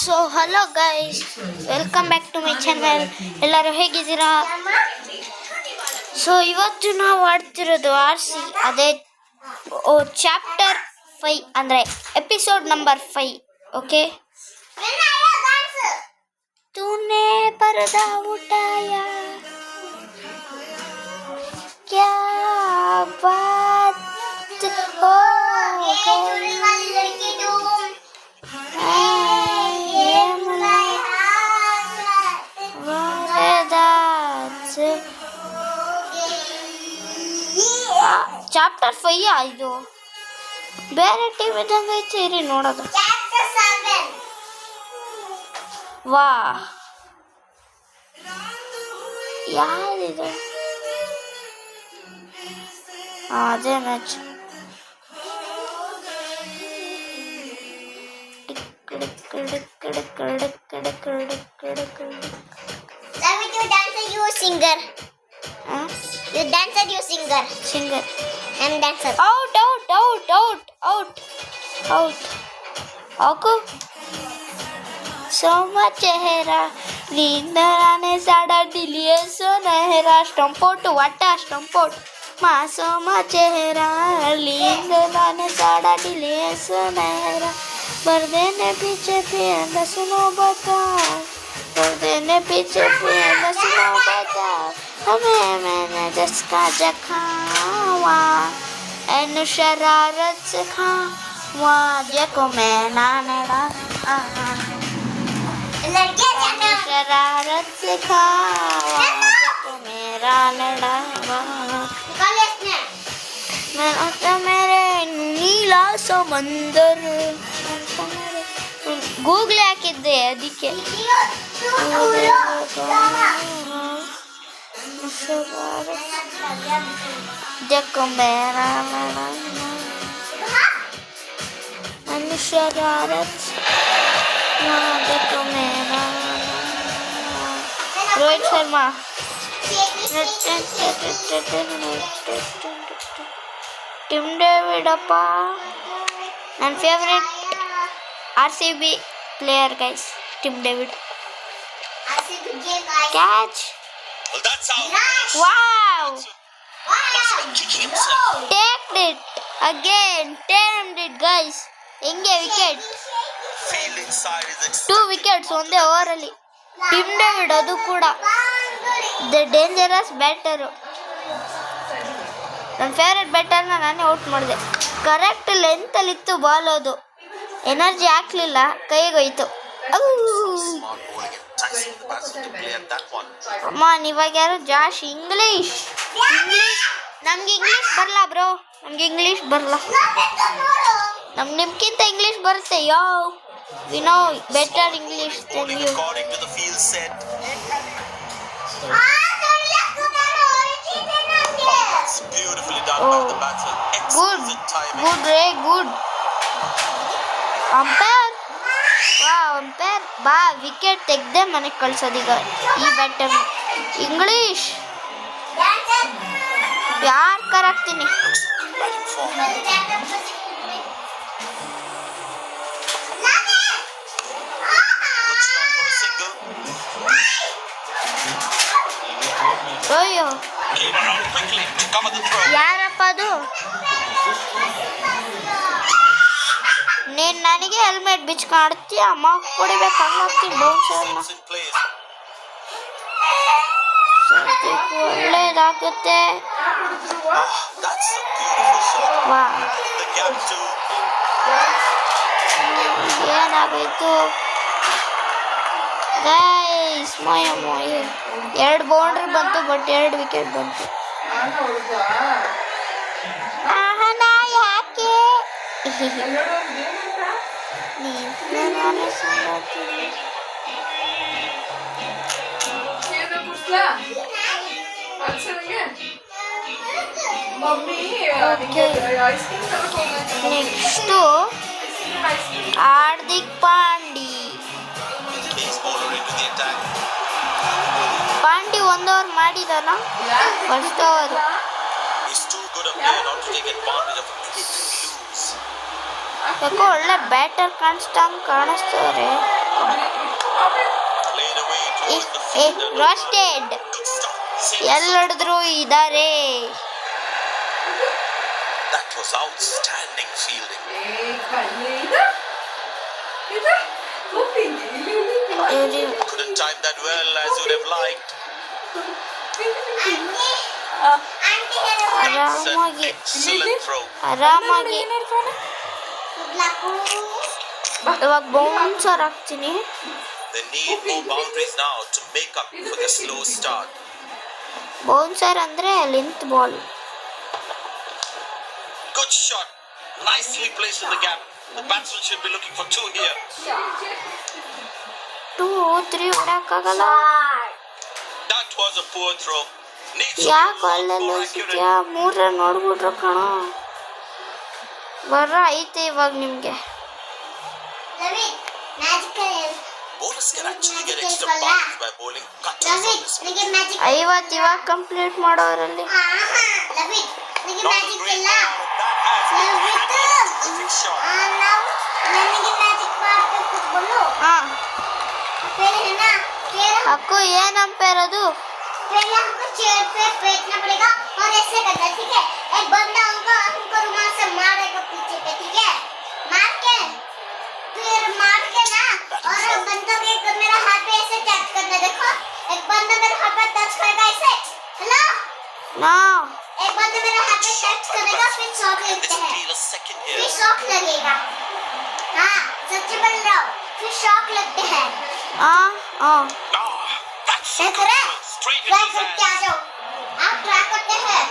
So hello guys, welcome back to my channel. ಎಲ್ಲರೂ ಹೇಗಿದ್ದೀರಾ? So ಇವತ್ತು ನಾವು ಆಡ್ತಿರೋದು RC, ಅದೇ ಚಾಪ್ಟರ್ 5 ಅಂದರೆ ಎಪಿಸೋಡ್ ನಂಬರ್ 5. ಓಕೆ, ತೂನೆ ಪರದಾ ಉಠಾಯಾ ಕ್ಯಾ ಬಾತ್ ಹೋ ಗई ಚಾಪ್ಟರ್ 5 ಇದು ಬೇರೆ ಟೀಮ್ ಇದ್ದಂಗೆ ಐತೆ. ಇರಿ ನೋಡೋದು. ವಾ, ಯಾರಿದು? ಅದೇ match. Singer. You dancer, you singer. Singer. I'm dancer. Out. Aku. Soma chehra, lindarane sada diliye so nehra, stompout, vata stompout. Ma soma chehra, lindarane sada diliye so nehra. पर्दे ने पीछे पिया सुनो बता, पर्दे ने पीछे पिया सुनो बता, हमें मैंने जिसका जखावा एन शरारत से खावा जको मैं नानड़ा शरारत से खावा जको मेरा नड़ावा. मैं आता मेरे नीला समंदर ಗೂಗ್ಲ್ ಹಾಕಿದ್ದೆ ಅದಕ್ಕೆ. ರೋಹಿತ್ ಶರ್ಮಾ, ಟಿಮ್ ಡೇವಿಡ್ ಅಪ್ಪ, ನನ್ನ favourite RCB player guys, Tim David. Catch. Well, that's out. Wow. Tagged it again. Tamed it guys. Inge wicket. Field inside is 2 wickets ಒಂದೇ ಓವರ್ ಅಲ್ಲಿ. Tim David ಅದು ಕೂಡ ದ ಡೇಂಜರಸ್ ಬ್ಯಾಟರ್. ನನ್ನ favourite ಬ್ಯಾಟರ್ನ ನಾನೇ out ಮಾಡಿದೆ. Correct length ಅಲ್ಲಿ ಇತ್ತು ball, ಅದು ಎನರ್ಜಿ ಹಾಕ್ಲಿಲ್ಲ, ಕೈಗೋಯ್ತು. ಅಮ್ಮ, ಇವಾಗ ಯಾರು? ಜಾಶ್ ಇಂಗ್ಲೀಷ್. ನಮ್ಗೆ ಇಂಗ್ಲೀಷ್ ಬರಲ್ಲ ಬ್ರೋ, ನಮ್ಗೆ ಇಂಗ್ಲೀಷ್ ಬರಲ್ಲ. ನಿಮ್ಗಿಂತ ಇಂಗ್ಲೀಷ್ ಬರುತ್ತೆ. We know better English than you. Good ರೇ, ಗುಡ್. ಅಂಪೈರ್ ಬಾ, ವಿಕೆಟ್ ತೆಗ್ದೆ ಮನೆಗೆ ಕಳ್ಸೋದೀಗ ಈ ಬ್ಯಾಟರ್. ಇಂಗ್ಲೀಷ್ ಯಾರು ಕರಾಕ್ತೀನಿ. ಅಯ್ಯೋ, ಯಾರಪ್ಪ ಅದು? ನೀನು ನನಗೆ ಹೆಲ್ಮೆಟ್ ಬಿಚ್ಕಾಡ್ತೀಯ, ಅಮ್ಮ ಕೊಡಿಬೇಕು. ಹಂಗಾಗ್ತೀನಿ ಬೌನ್ಸರ್ನ. ಒಳ್ಳೇದಾಗುತ್ತೆ. ವಾ, ಏನಾಗೋಯ್ತು ಗೈಸ್? ಮೊಯ 2 ಬೌಂಡ್ರಿ ಬಂತು, ಬಟ್ 2 ವಿಕೆಟ್ ಬಂತು. ನಾ ಯಾಕೆ ನೆಕ್ಸ್ಟು ಹಾರ್ದಿಕ್ ಪಾಂಡಿ 1 ಓವರ್ ಮಾಡಿದಾನ. ಫಸ್ಟ್ ಓವರ್ ಯಾಕೋ ಒಳ್ಳೆ ಬ್ಯಾಟರ್ ಕಾಣಿಸ್ತಾರೆ. Roasted Good stop. Save ಎಲ್ಲಿ ನೋಡಿದ್ರು ಇದಾರೆ. That was outstanding fielding. Couldn't time that well as you'd have liked. It's an ಆರಾಮಾಗಿ excellent throw. ಆರಾಮಾಗಿ ಇವಾಗ ಬೌನ್ಸರ್ ಹಾಕ್ತೀನಿ. They need more boundaries now to make up for the slow start. Bouncer ಅಂದ್ರೆ length ball. Good shot. Nicely placed in the gap. The batsman should be looking for 2 here. 2 3 ಹೊಡಕ್ಕಾಗಲ್ಲ. That was a poor throw. Needs to be ಯಾಕೆ more ಅಲ್ಲೆಲ್ಲ accurate. ಸಿಕ್ಯಾ 3 run ನೋಡ್ಬಿಟ್ರು ಕಣ. ಬರ್ರ ಐತೆ ಇವಾಗ ನಿಮ್ಗೆ. Bowlers can actually get extra bounds by bowling cutters on this. 50 ಇವಾಗ complete ಮಾಡೋರಲ್ಲಿ. Not a great ball. That has been a terrific shot. ಹಾ ಅಕ್ಕು ಏನ್ ಅಂಪೇರ್ ಅದು? पहले हमको चेयर पे बैठना पड़ेगा और ऐसे करना है, ठीक है? एक बंदा हमको रुमाल से मारेगा पीछे पे, ठीक है? मार के फिर मार के ना और बंदा के मेरा हाथ पे ऐसे टच करना, देखो एक बंदा मेरे हाथ पे टच करेगा ऐसे, हेलो ನಾ एक बंदा मेरे हाथ पे टच करेगा फिर शॉक Can लगते this हैं, be a second फिर here? शॉक लगेगा, हाँ सच्ची बोल रहा हूँ, फिर शॉक लगते हैं। ಆ ಆ Ah, that's a देख good रहे throw. Straight try into his करके आ hands. जाओ, आप ट्राई करते हैं,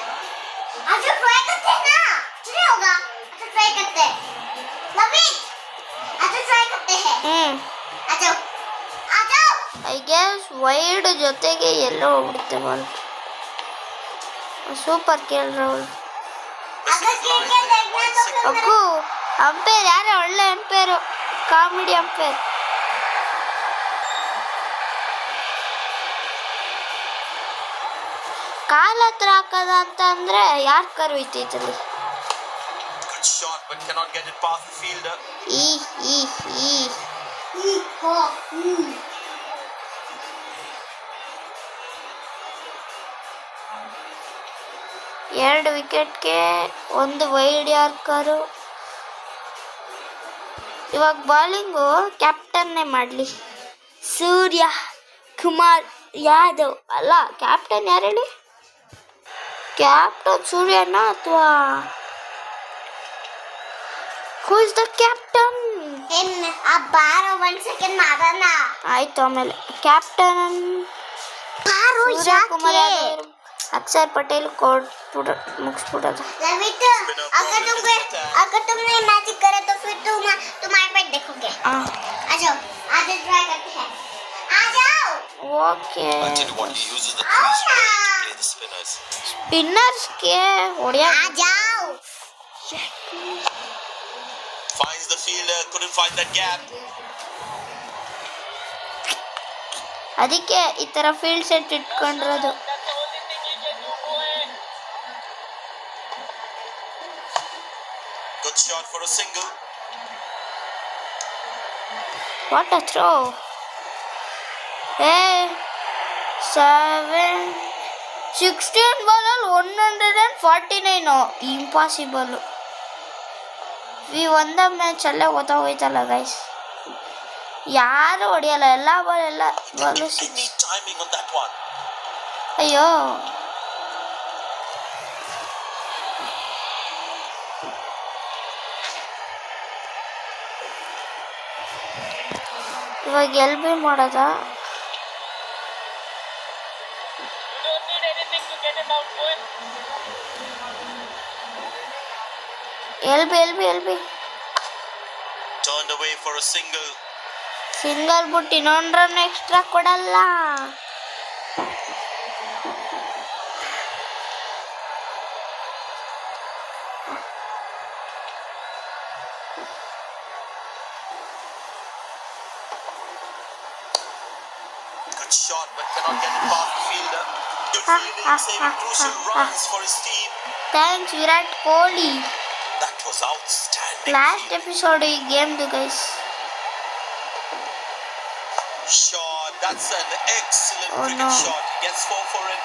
आज ट्राई करते हैं ना, चलिए होगा, आज ट्राई करते हैं, लविन, आज ट्राई करते हैं, आ जाओ, आ जाओ, ಐ ಗೆಸ್ ವೈಡ್ ಜೊತೆಗೆ ಎಲ್ಲೋ ಹೋಗ್ಬಿಡುತ್ತೆ ಬಾಲ್. ಸೂಪರ್ ಕೇಳ್ರ ಅವಳು. अगर क्रिकेट देखना तो फिर ಅಕ್ಕು ಅಂಪೇರ್ ಯಾರೇ ಒಳ್ಳೆ ಅಂಪೇರು, ಕಾಮಿಡಿ ಅಂಪೇರ್. ಕಾಲ್ ಹತ್ರ ಹಾಕದ ಅಂತ ಅಂದ್ರೆ ಯಾರ್ ಕರ್ವಿತೈತಲ್ಲಿ? Good shot, but cannot get it past the fielder. ಈ ಈ ಈ हो, ಎರಡು ವಿಕೆಟ್ಗೆ 1 ವೈಡ್ ಯಾರ್ಕರು. ಇವಾಗ ಬಾಲಿಂಗು ಕ್ಯಾಪ್ಟನ್ನೇ ಮಾಡಲಿ. ಸೂರ್ಯ ಕುಮಾರ್ ಯಾದವ್ ಅಲ್ಲ, ಕ್ಯಾಪ್ಟನ್ ಯಾರು ಹೇಳಿ? ಕ್ಯಾಪ್ಟನ್ ಸೂರ್ಯನ ಅಥವಾ ಹೂ ಇಸ್ ದ ಕ್ಯಾಪ್ಟನ್? इन आप 12 1 सेकंड मारा ना, ಆಯ್ತು. ಆಮೇಲೆ ಕ್ಯಾಪ್ಟನ್ 12 ಸೂರ್ಯ ಕುಮಾರ್ याके ಯಾದವ್, ಅಕ್ಷರ್ पटेल ಕೊಟ್ಬಿಡ ಮುಗಿಸ್ಬಿಡೋದು. लवित, अगर तुमने मैजिक करे तो फिर तुम आईपैड देखोगे, आ जाओ, आज ट्राई करते हैं, आ जाओ, okay. I tell you what, he uses the crease play to play the spinners. ಸ್ಪಿನ್ನರ್ಸ್ಗೆ ಹೊಡೆಯ आ जाओ, Finds the fielder, couldn't find that gap. ಅದಕ್ಕೆ ಈ ಥರ ಫೀಲ್ಡ್ ಸೆಟ್ ಇಟ್ಕೊಂಡಿರೋದು. Good shot for a single. What a throw. 16 ಬಾಲಲ್ಲಿ 149 impossible. ಈ ಒಂದ ಮ್ಯಾಚಲ್ಲೇ ಗೊತ್ತಾಗೋಯ್ತಲ್ಲ guys, ಯಾರು ಹೊಡೆಯಲ್ಲ, ಎಲ್ಲ ಬಾಲ್ ಎಲ್ಲ Balu Any timing on that one. ಅಯ್ಯೋ. ಇವಾಗ ಎಲ್ ಬಿ ಮಾಡೋದ? L B Turned away for a single. Single ಬಿಟ್ಟು ಇನ್ನೊಂದು ರನ್ ಎಕ್ಸ್ಟ್ರಾ ಕೊಡಲ್ಲ. Good shot, but cannot get it past the fielder. Good fielding, saving crucial runs for his team. Thanks Virat Kohli. That was outstanding. Last episode ಈ ಗೇಮ್ದು guys. Shot That's an excellent Oh, cricket no. shot. He gets 4 for it.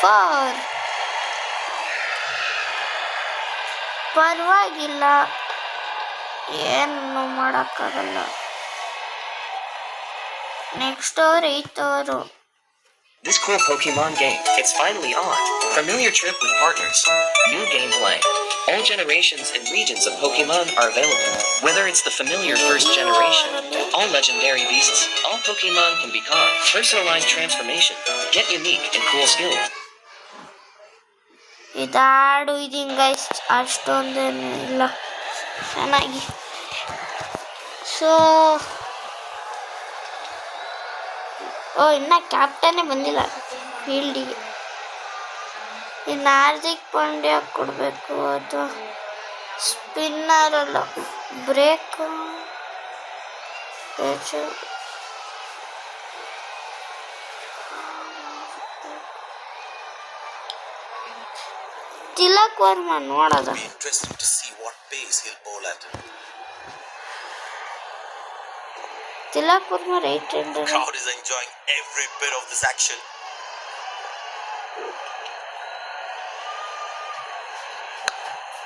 4. ಪರವಾಗಿಲ್ಲ, ಏನು ಮಾಡೋಕ್ಕಾಗಲ್ಲ. Next over 8th over. This cool Pokemon game, it's finally on. Familiar trip with partners. New gameplay. All generations and regions of Pokemon are available. Whether it's the familiar first generation, all legendary beasts, all Pokemon can be caught. Personalized transformation. Get unique and cool skills. ಇದಾಡು ಇದೀನಿ guys, ಅಷ್ಟೊಂದೇನು ಇಲ್ಲ ಚೆನ್ನಾಗಿ. So ಇನ್ನು ಕ್ಯಾಪ್ಟನ್ನೇ ಬಂದಿಲ್ಲ ಫೀಲ್ಡಿಗೆ. ಇನ್ನು ಹಾರ್ದಿಕ್ ಪಾಂಡ್ಯ ಕೊಡಬೇಕು ಅಥವಾ spinner ಅಲ್ಲ break. Tilak Verma ನೋಡೋದ. It'll be interesting to see what pace he'll bowl at. Tilak Varma right hander. Crowd is enjoying every bit of this action.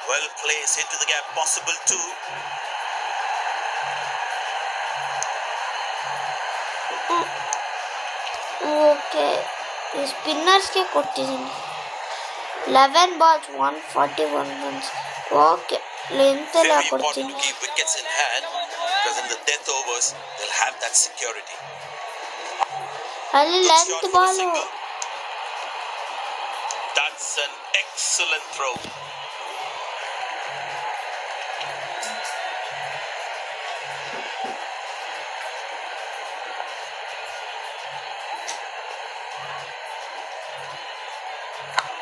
Well placed into the gap, possible too. Okay, ಸ್ಪಿನ್ನರ್ಸ್ಗೆ ಕೊಟ್ಟಿದ್ದೀನಿ. 11 balls 141 runs. Okay, length ಎಲ್ಲ Very important ಕೊಡ್ತೀನಿ. to keep wickets in hand because in the death overs they'll have that security. ಅಲ್ಲಿ Good length shot for a ball. single. That's an excellent throw.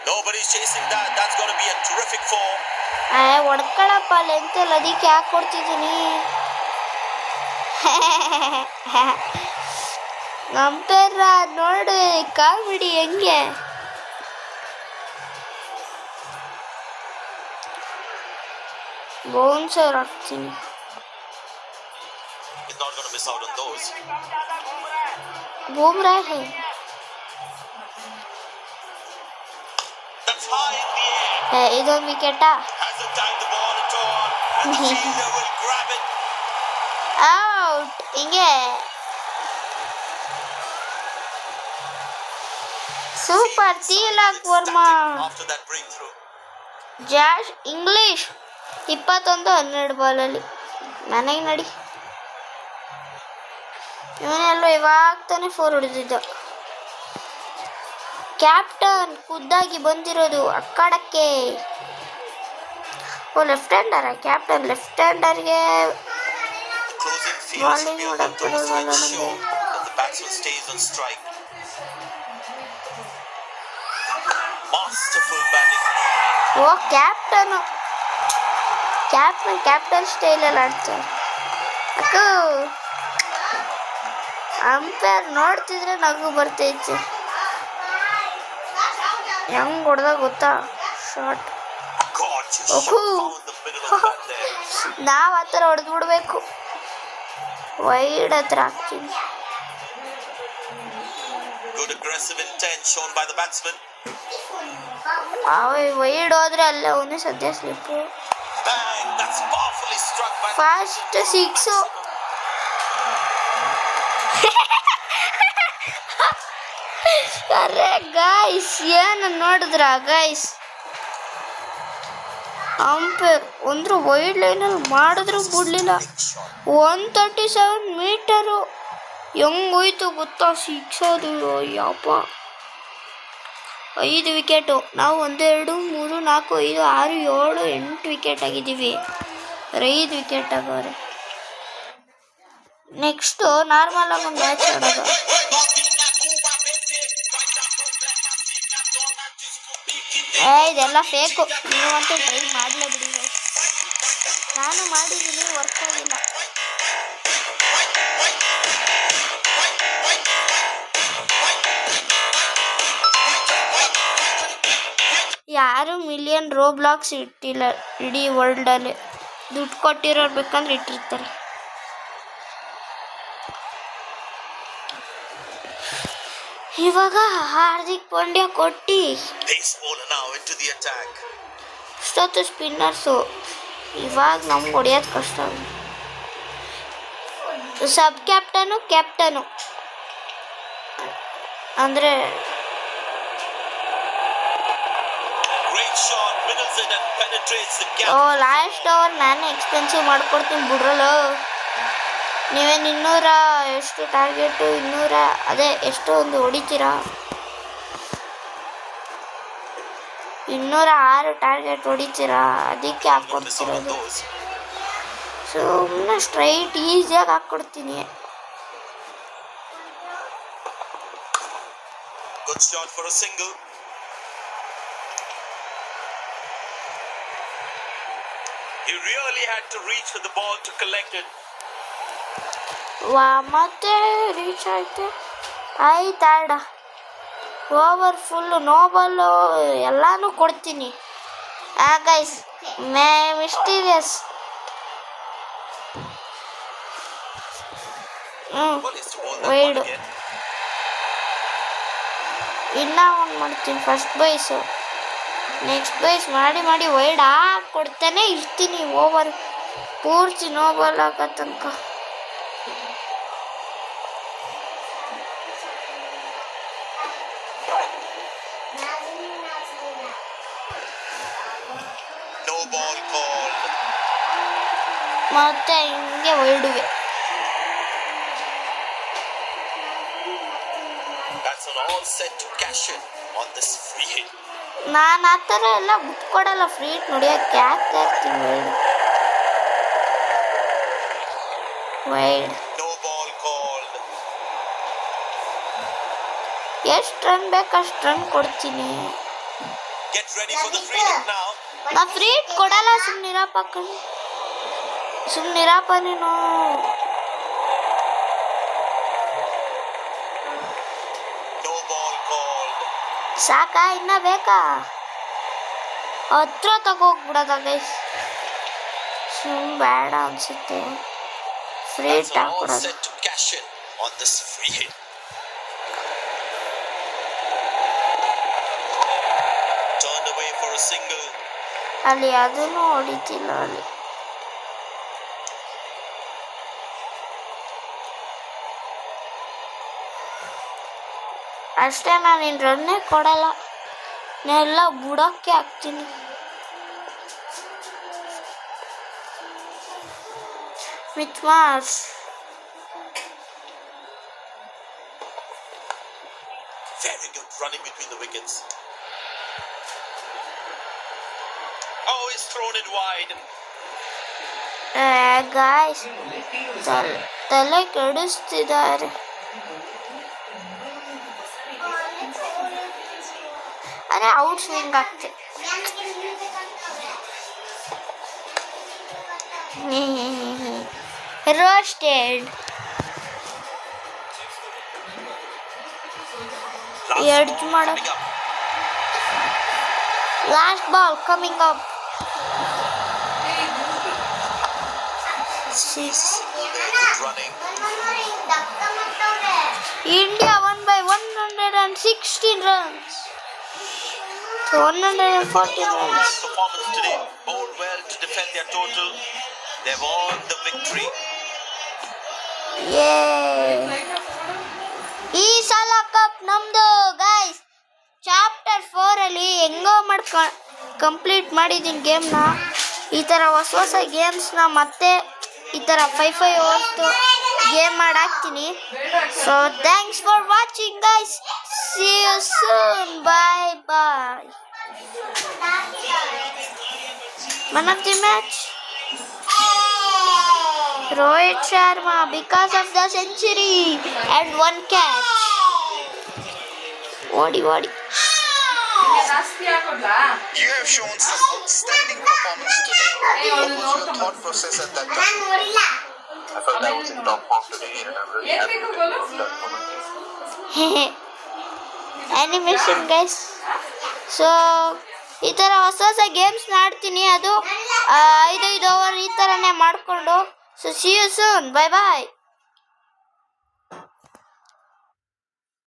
Nobody's chasing that. That's going to be a terrific four. ಹೊಡ್ಕೊಳಪ್ಪ, length ಎಲ್ಲ ಅದಕ್ಕೆ ಯಾಕೆ ಕೊಡ್ತಿದ್ದೀನಿ. ಅಂಪೇರ ನೋಡಿ comedy ಹೆಂಗೆ. Bouncer ಹಾಕ್ತೀನಿ. He's not going to miss out on those. Bumrah That's high in the air. ಇದೊಂದು ವಿಕೆಟಾ? Hasn't timed the ball at all. And the fielder will grab it. Out. ಹಿಂಗೆ super. Tilak Varma. After that breakthrough. Josh Inglis 21-12 ಬಾಲಲ್ಲಿ ನನಗೆ ನಡಿ. ಇವನೆಲ್ಲೋ ಇವಾಗ ತಾನೇ 4 ಹೊಡೆದಿದ್ದ. Captain ಖುದ್ದಾಗಿ ಬಂದಿರೋದು ಅಕ್ಕಾಡಕ್ಕೆ. ಲೆಫ್ಟ್ ಹ್ಯಾಂಡರ ಕ್ಯಾಪ್ಟನ್. ಲೆಫ್ಟ್ ಹ್ಯಾಂಡರ್ಗೆ Closing fields Bowling appear would that have those been to one ensure of that the batsman stays on strike. Masterful batting. Captain captain ಸ್ಟೈಲಲ್ಲಿ ಆಡ್ತಾರೆ. ಅಕ್ಕೂ ಅಂಪೈರ್ ನೋಡ್ತಿದ್ರೆ ನಗು ಬರ್ತೈತೆ. ಹೆಂಗ್ ಹೊಡೆದ ಗೊತ್ತಾ short. Gorgeous Oh. shot found the middle of that there. ನಾವು ಆ ಥರ ಹೊಡೆದು ಬಿಡ್ಬೇಕು. ವೈಡ್ ಹತ್ರ ಹಾಕ್ತೀನಿ. Good aggressive intent shown by the batsman. Wide ಹೋದ್ರೆ ಅಲ್ಲೇ ಅವನೇ ಸದ್ಯ slip. Bang! That's powerfully struck by fast 6. ಅರೆ ಗಾಯ್ಸ್, ಏನು ನೋಡಿದ್ರ ಗಾಯ್ಸ್, ಅಂಪೇರ್ ಒಂದು ವೈಡ್ ಲೈನಲ್ಲಿ ಮಾಡಿದ್ರು ಬಿಡ್ಲಿಲ್ಲ. 137 ಮೀಟರು ಹೆಂಗೋಯ್ತು ಗೊತ್ತಾ ಸಿಕ್ಸೋದು. ಯಪ್ಪ, 5 ವಿಕೆಟು. ನಾವು 1 2 3 4 5 6 7 8 ವಿಕೆಟ್ ಆಗಿದ್ದೀವಿ. 5 ವಿಕೆಟ್ ಆಗವ್ರೆ. ನೆಕ್ಸ್ಟು ನಾರ್ಮಲ್ ಆಗಿ ಒಂದು ಮ್ಯಾಚ್ ಆಡೋದು. ಇದೆಲ್ಲ ಫೇಕು. ನೀವಂತೂ ಟ್ರೈ ಮಾಡಲೇ ಬಿಡಿ. ನಾನು ಮಾಡಿದ್ದೀನಿ, ವರ್ಕ್ ಆಗಿಲ್ಲ. ಯಾರು ಮಿಲಿಯನ್ ರೋಬ್ಲಾಕ್ಸ್ ಇಟ್ಟಿಲ್ಲ ಇಡೀ ವರ್ಲ್ಡಲ್ಲಿ. ದುಡ್ಡು ಕೊಟ್ಟಿರೋರು ಬೇಕಂದ್ರೆ ಇಟ್ಟಿರ್ತಾರೆ. ಇವಾಗ ಹಾರ್ದಿಕ್ ಪಾಂಡ್ಯ ಕೊಟ್ಟು Pace bowler now into the attack. ಇಷ್ಟೊತ್ತು ಸ್ಪಿನ್ನರ್ಸು. ಇವಾಗ ನಮ್ಗೆ ಹೊಡೆಯೋದು ಕಷ್ಟ. ಸಬ್ ಕ್ಯಾಪ್ಟನು ಅಂದರೆ Great shot, middles it and penetrates the ಓ gap. ಲಾಸ್ಟ್ ಓವರ್ ನಾನೇ ಎಕ್ಸ್ಪೆನ್ಸಿವ್ ಮಾಡ್ಕೊಡ್ತೀನಿ ಬಿಡ್ರಲ್ಲ. ನೀವೇನು 200 ಎಷ್ಟು ಟಾರ್ಗೆಟು 200 ಅದೇ ಎಷ್ಟು ಒಂದು ಹೊಡಿತೀರಾ? 206 ಟಾರ್ಗೆಟ್ ಹೊಡಿತೀರಾ? ಅದಕ್ಕೆ Notice all of ಹಾಕ್ಕೊಡ್ತಿರೋದು. those. ಸುಮ್ಮನೆ ಸ್ಟ್ರೈಟ್ ಈಸಿಯಾಗಿ ಹಾಕ್ಕೊಡ್ತೀನಿ. Good shot for a single. He really had to reach for the ball to collect it. ವಾ ಮತ್ತೆ ರೀಚ್ ಆಯ್ತು. ಆಯ್ತಾಡ ಓವರ್ ಫುಲ್ಲು ನೋಬಲ್ಲು ಎಲ್ಲಾನು ಕೊಡ್ತೀನಿ. Guys mysterious. Well, is to bowl that wide one again. ಇನ್ನ ಒಂದು ಮಾಡ್ತೀನಿ. ಫಸ್ಟ್ ಬೈಸು ನೆಕ್ಸ್ಟ್ ಬೈಸ್ ಮಾಡಿ wide ಕೊಡ್ತಾನೆ ಇರ್ತೀನಿ ಓವರ್ ಪೂರ್ತಿ ನೋಬಲ್ ಆಗೋ ತನಕ. No ball called. ಮತ್ತೆ ಹಿಂಗೆ ವೈಡುವೆ. That's an all set to cash in on this free hit. ನಾನು ಆ ಥರ ಎಲ್ಲ ಬಿಟ್ಕೊಡಲ್ಲ. ಫ್ರೀ ಹಿಟ್ ನೋಡಿಯೋಕೆ ಹಾಕ್ತಾ ಇರ್ತೀನಿ ವೈಡ್. No ball called. ಎಷ್ಟು ರನ್ ಬೇಕು ಅಷ್ಟು ರನ್ ಕೊಡ್ತೀನಿ. Get ready for the free hit now. ನಾ ಫ್ರೀ ಹಿಟ್ ಕೊಡಲ್ಲ. ಸುಮ್ಮನಿರಪ್ಪ ನೀನು. No ball called. ಸಾಕಾ ಇನ್ನ ಬೇಕಾ? ಹತ್ರ ತಗೋಗ್ಬಿಡೋದ ಗೈಸ್. ಬೇಡ ಅನ್ಸುತ್ತೆ. Free That's hit an all ಹಾಕ್ಬಿಡೋದು. set to cash in on this free hit. Turned away for a single. ಅಲ್ಲಿ ಅದನ್ನು ಹೊಡಿತಿಲ್ಲ ಅಲ್ಲಿ. ಅಷ್ಟೇ, ನಾನು ಇನ್ನು ರನ್ನೇ ಕೊಡಲ್ಲ. ಎಲ್ಲ ಬುಡಕ್ಕೆ ಹಾಕ್ತೀನಿ. ವಿತ್ ಮಾರ್ಸ್ Very good running between the wickets. Oh, he's thrown it wide. Guys ತಲೆ ಕೆಡಿಸ್ತಿದ್ದಾರೆ. ಅರೆ ಔಟ್ ಸ್ವಿಂಗ್ ಆಗ್ತೆ. ರೋಸ್ಟೆಡ್. ಎಡ್ಜ್ ಮಾಡ. Last ball coming up. Running. India won by 116 runs. So 140 runs. Performance today. Bowled well to defend their total. They've won the victory. ಈ ಸಲ cup ನಮ್ದು guys. Chapter 4 ಅಲ್ಲಿ ಹೆಂಗೋ complete ಮಾಡಿದ್ದೀನಿ ಗೇಮ್ನ. ಈ ಥರ ಹೊಸ ಗೇಮ್ಸ್ನ ಮತ್ತೆ ಈ ಥರ 5 ಅವರ್ಸ್ದು ಗೇಮ್ ಮಾಡಾಕ್ತೀನಿ. So thanks for watching guys. See you soon. Bye bye. Man of the match, Rohit Sharma, because of the century and 1 catch. Odi. You have shown some outstanding performance today. What was your thought process at that time? I felt I was in top form today and I'm really happy with that moment. Animation guys. So ಈ ಥರ ಹೊಸ games ಆಡ್ತೀನಿ. ಅದು 5 over ಈ ಥರನೇ ಮಾಡಿಕೊಂಡು. So see you soon. Bye bye.